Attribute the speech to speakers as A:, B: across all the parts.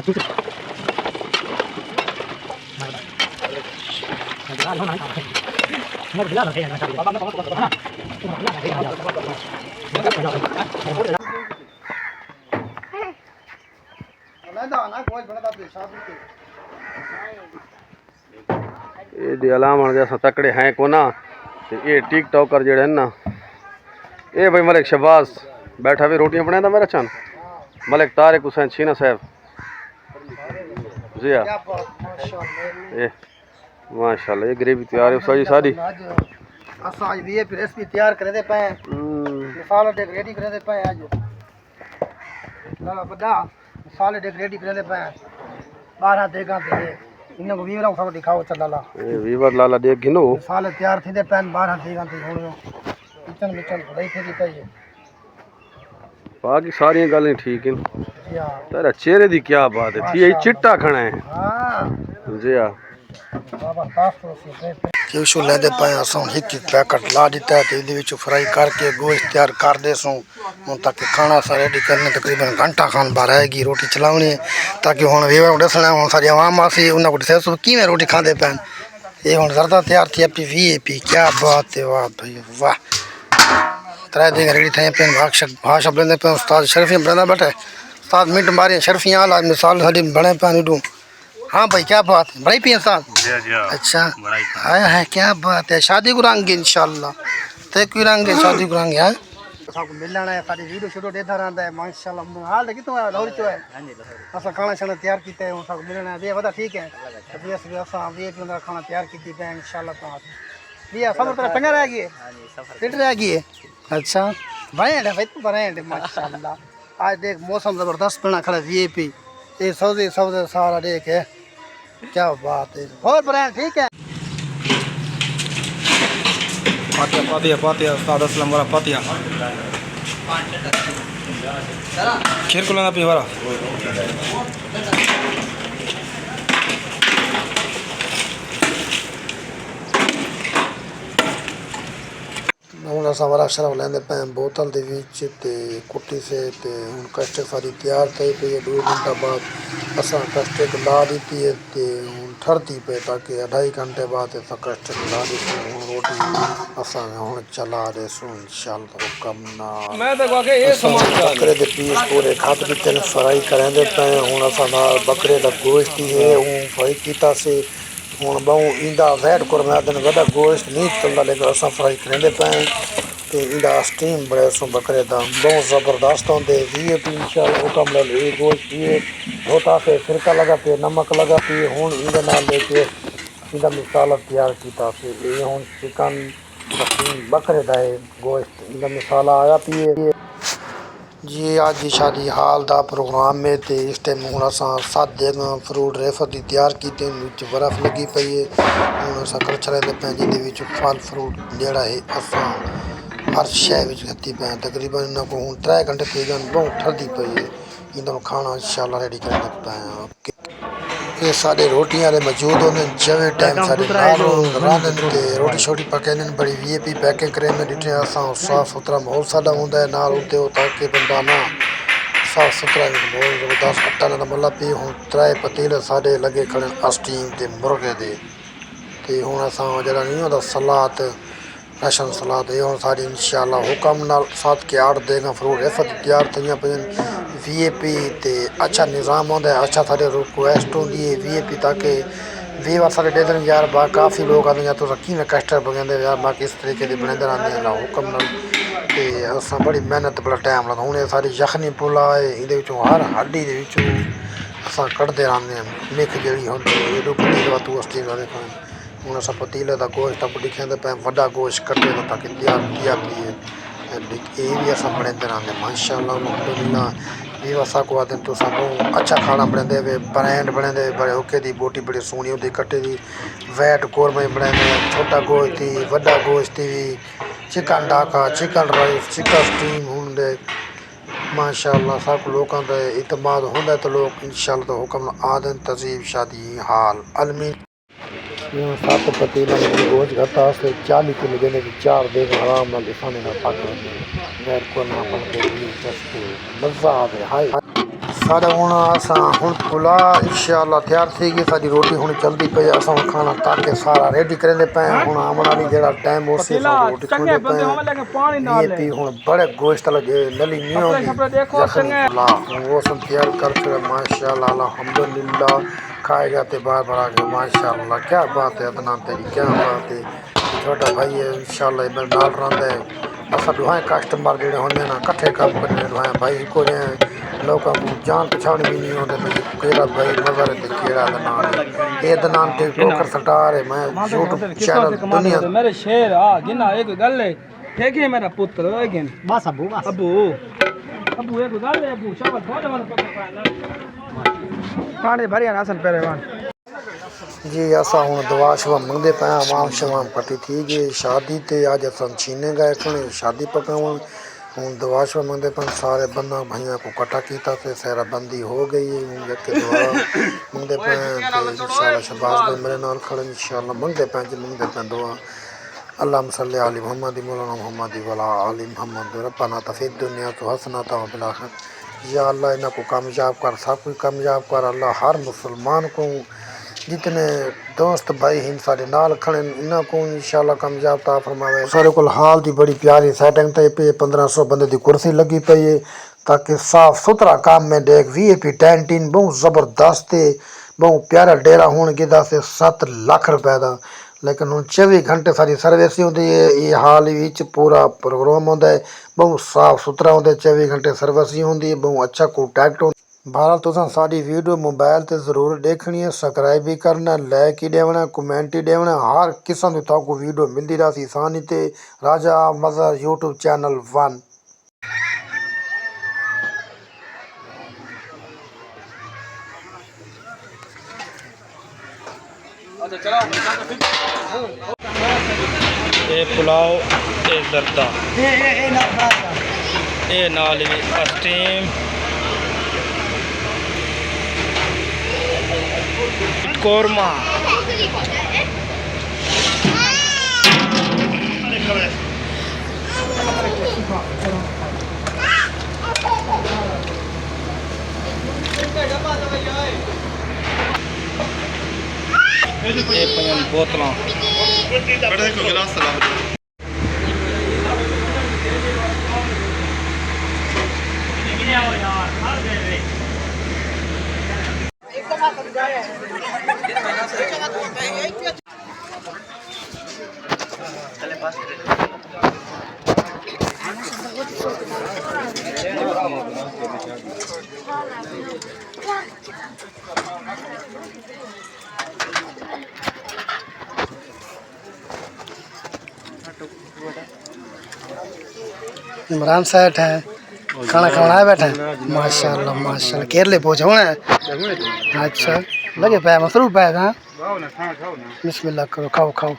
A: ये अलाम जैसा तकड़े हैं को ना ये टिक टॉकर जड़े हैं ना ये भाई मलिक शहबाज बैठा भी रोटियां बनाता मेरा चंद मलिक तारिक हुसैन छीना साहब जी हाँ ये माशाल्लाह ये ग्रेवी तैयार है सारी सारी
B: असा आज भी रेसिपी तैयार करे दे पे मसाला डेक रेडी करे दे पे आज लाला बड़ा मसाले डेक रेडी करे दे पे 12 देगा दे इनको वीवरा को दिखाओ चल ला
A: ये वीवर लाला देख गिनो
B: मसाले तैयार थी दे पे 12 देगा दे होणो किचन में चल रही थी चाहिए
A: बाकी सारी गल्लें ठीक हैं
B: या
A: तेरा चेहरे दी क्या बात है थी ये चिट्टा खाना है
B: हां
A: जी हां
B: बाबा साफ तो से क्यों लेंदे पे असों एक पैकेट ला दिता है इहदे विच फ्राई करके गोश्त तैयार कर दे सो हुन तक खाना सा रेडी करने तकरीबन घंटा खान बारहेगी रोटी चलावनी ताकि हुन वीवर को दसना हुन सारी आवाम आसी उन्हां को दसे सो किवें रोटी खांदे पैन ये हुन जरदा तैयार थी अपनी वीआईपी क्या बात है वाह भाई वाह तरा दिन रेडी थे पेन भाषा बंदे पे उस्ताद शरीफियां बंदा बैठे उस्ताद मिनट मारे शरीफियां ला मिसाल साडी बने पानी दू हाँ भाई क्या बात है बड़ाई पिया साहब अच्छा आया है क्या बात है शादी करांगे इंशाल्लाह ते करांगे शादी करांगे है सब मिलना है सारी वीडियो शूट देता रहता है माशाल्लाह हाल कितो है लौरी तो है असा खाना शाना तैयार कीते हैं सब मिलना है बता ठीक है अभी असा भी एक बंदा खाना तैयार कीती है इंशाल्लाह ताला भैया सब तरह चंगा रह गई हां जी सब फिट रह गई अच्छा बढ़िया है भाई तू बढ़िया है माशाल्लाह आज देख मौसम जबरदस्त बना खड़ा वीआईपी ये सौदे सारा देख है क्या बात है और ब्रांड ठीक है
C: पातिया उस्ताद असलम वाला पातिया खीर को लेना पी वाला
B: ਹੁਣ ਅਸਾਂ ਵਾਲਾ ਸ਼ਰਬ ਲੈਂਦੇ ਪਏ ਬੋਤਲ ਦੇ ਵਿੱਚ ਤੇ ਕੁੱਟੀ ਸੇ ਤੇ ਹੁਣ ਕਸਟਰਡ ਸਾਰੀ ਤਿਆਰ થઈ ਪਈ ਹੈ 2 ਘੰਟਾ ਬਾਅਦ ਅਸਾਂ ਕਸਟਰਡ ਲਾ ਦਿੱਤੀ ਹੈ ਤੇ ਹੁਣ ਠਰਦੀ ਪਈ ਤਾਂ ਕਿ 2.5 ਘੰਟੇ ਬਾਅਦ ਅਸਾਂ ਕਸਟਰਡ ਲਾ ਦਿੱਤੀ ਹੁਣ ਰੋਟੀ ਅਸਾਂ ਹੁਣ ਚਲਾ ਦੇ ਸੋ ਇਨਸ਼ਾਅੱਲਾ ਹੁਕਮ ਨਾਲ ਮੈਂ ਤਾਂ ਕਹਾਂ ਕਿ ਇਹ ਸਮਾਨ ਬੱਕਰੇ ਦੇ ਪੀਸ ਪੂਰੇ ਖਾਦ ਦਿੱਤੇ ਨੇ ਫਰਾਈ ਕਰਾਂਦੇ ਪਏ ਹੁਣ ਅਸਾਂ ਨਾਲ ਬੱਕਰੇ ਦਾ ਗੋਸ਼ਤ ਹੀ ਹੈ ਉਹ ਫਰਾਈ ਕੀਤਾ ਸੀ ਹੁਣ ਬਹੁ ਇੰਦਾ ਵੈਟ ਕਰਨਾ ਦਿਨ ਵੱਡਾ ਗੋਸ਼ਤ ਨਹੀਂ ਚੱਲਦਾ ਲੇਕਿਨ ਅਸਾਂ ਫਰਾਈ ਕਰਾਂਦੇ ਪਏ ਤੇ ਇੰਦਾ ਸਟੀਮ ਬੜੇ ਸੋ ਬੱਕਰੇ ਦਾ ਬਹੁਤ ਜ਼ਬਰਦਸਤ ਹੁੰਦੇ वीआईपी इंशाल्लाह हुक्म ले ले गोश्त ये होता से सिरका लगा पे नमक लगा पे हुन इंदा नाल लेके इंदा मसाला तैयार कीता से ये हुन चिकन बकरे दा गोश्त इंदा मसाला आया पिए जी आज की शादी हाल दा प्रोग्राम में ते इस टाइम हुन असां 7 देगा फ्रूट रेफर दी तैयार कीते विच बर्फ लगी पई है हुन असां कलछड़े दे पे जिदे विच फल फ्रूट जेड़ा है असां हर शय विच गत्ती पे तकरीबन इन्हां को हुन 3 घंटे थी गए बहुत ठरदी पई है इंदा खाना इंशाल्लाह रेडी करने पे ये सारे रोटियां रे मौजूद होने जवे टाइम सारे रांधन ते रोटी छोटी पकाने बड़ी वीआईपी पैकिंग करे में डिठे असां साफ सुथरा माहौल साडा हुंदा है नाल उते ताकि बंदा ना साफ सुथरा माहौल जबरदस्त अट्टा ना मुल्ला पी हुन 3 पतीले साडे लगे खड़े स्टीम ते मुर्गे दे ते हुन असां जड़ा नहीं होंदा सलाद राशन सलाद ये हुन सारी इंशाल्लाह हुक्म नाल 7 के 8 देगा फ्रूट रेफर तैयार थियां पईन वीआईपी ते अच्छा निज़ाम होंदा है अच्छा सारे रिक्वेस्ट होंदी है वीआईपी ताकि वीवर सारे दे देन यार बा काफ़ी लोग आते हैं तो किवें कस्टर्ड बनांदे यार बाकी इस तरीके दी बनांदे रहंदे हैं हुक्म नाल ते असां बड़ी मेहनत बड़ा टाइम लगदा हुन सारी यखनी पुला है इहदे विचों हर हड्डी दे विचों असां कढदे रहंदे हैं मिक जेहड़ी हुंदी है एडो पतीला तू अस्टी ला देखो हुन असां पतीले दा गोश्त अपनी खांदे पे वड्डा गोश्त कटे दा ताकि तैयार किया पिए ये भी असां बनांदे रहंदे माशाअल्लाह अल्हम्दुलिल्लाह ये असां को आदन तो सब अच्छा खाना बनांदे वे ब्रांड बनांदे बड़े ओके दी बोटी बड़ी सोहनी होंदी कटे दी वैट कोरमे बनांदे छोटा गोश्त थी वड्डा गोश्त थी चिकन डाका चिकन राइस चिकन स्टीम हुंदे माशाअल्लाह सब लोगों का इतमाद होंदा तो लोग इंशाअल्लाह तो हुक्म आदन तजीब शादी हाल अलमी 7 पतीला में गोश्त घटा से 40 किलो देने की 4 देग आराम नाल खाने का पक गैर को ना पड़ते मजा आवे हाय साढ़े हूँ अस हूँ पुला इंशाल्लाह तैयार थी गई साड़ी रोटी हूँ चलती पई अस खाना ताकि सारा रेडी करेंदे पे हूँ आमन वाली जरा टाइम हो सी रोटी खाने पे ये पी हूँ बड़े गोश्त लगे नली नहीं होगी जखनी पुला वो सब तैयार कर फिर माशाल्लाह अल्हम्दुलिल्लाह खाएगा तो बार बार आगे माशाल्लाह क्या बात है अदनान तेरी क्या बात है छोटा भाई है इंशाल्लाह इधर नाल रहा है असा दुआएं कस्टमर जेडे होंगे ना कट्ठे काम करने दुआएं भाई को लोगों को जान पछाण भी नहीं होते भाई केड़ा भाई नजर ते केड़ा दनान ये दनान टिकटॉकर स्टार है मैं यूट्यूब चैनल दुनिया
C: मेरे शेर आ गिना एक गल है कि मेरा पुत्र है गिन
D: बस अबू
C: अबू अबू एक गल है अबू चावल थोड़े मन पका पानी भरिया नासन पहलवान
B: जी असा हूँ दवा शवा मंगते पे आवाम शवाम पटी थी जी शादी ते अज अस छीने गए खने शादी पकावन हूँ दवा शवा मंगते पे सारे बंदा भाइयों को इकट्ठा किया से सारा बंदी हो गई हूँ एक दुआ मंगते पे इंशाल्लाह शहबाज भाई मेरे नाल खड़े इंशाल्लाह मंगते पे दुआ अल्लाह सल्ली अली मोहम्मद मौलाना मोहम्मद वाला अली मोहम्मद रब्बना तफीद दुनिया तो हसना तो बिल आखिरत या अल्लाह इन्हें को कामयाब कर सब कुछ कामयाब कर अल्लाह हर मुसलमान को जितने दोस्त भाई हिंद सारे नाल खड़े इन्हों को इंशाल्लाह कामयाब ता फरमावे सारे को हाल दी बड़ी प्यारी सेटिंग ते पे 1500 बंदे दी कुर्सी लगी पई है ताकि साफ सुथरा काम में देख वीआईपी कैंटीन बहुत जबरदस्त है बहुत प्यारा डेरा होने गिदा से 7 लाख रुपए का लेकिन हूँ 24 घंटे सारी सर्विस होती है ये हाल विच पूरा प्रोग्राम होता है बहुत साफ सुथरा होता है 24 घंटे सर्विस होती है बहुत अच्छा कॉन्टैक्ट होता बहरहाल तुसा साड़ी वीडियो मोबाइल ते जरूर देखनी है सब्सक्राइब भी करना लाइक ही देना कमेंट ही देना हर किस्म की तो वीडियो मिलती रहती आसानी ते राजा मजहर यूट्यूब चैनल 1
C: ये पुलाव ये दर्दा ये नाल स्टीम कोरमा ये पयन बोतलां
D: इमरान साहब है खाना खाना बैठे माशाल्लाह माशाल्लाह केरले पहुंचा होना है अच्छा लगे पे मसरूफ है हाँ बिस्मिल्लाह करो खाओ खाओ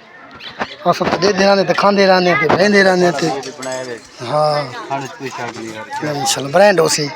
D: और सब दे रहने तो खाते रहने थे बहते रहने थे हाँ इंशाल्लाह ब्रांड उसी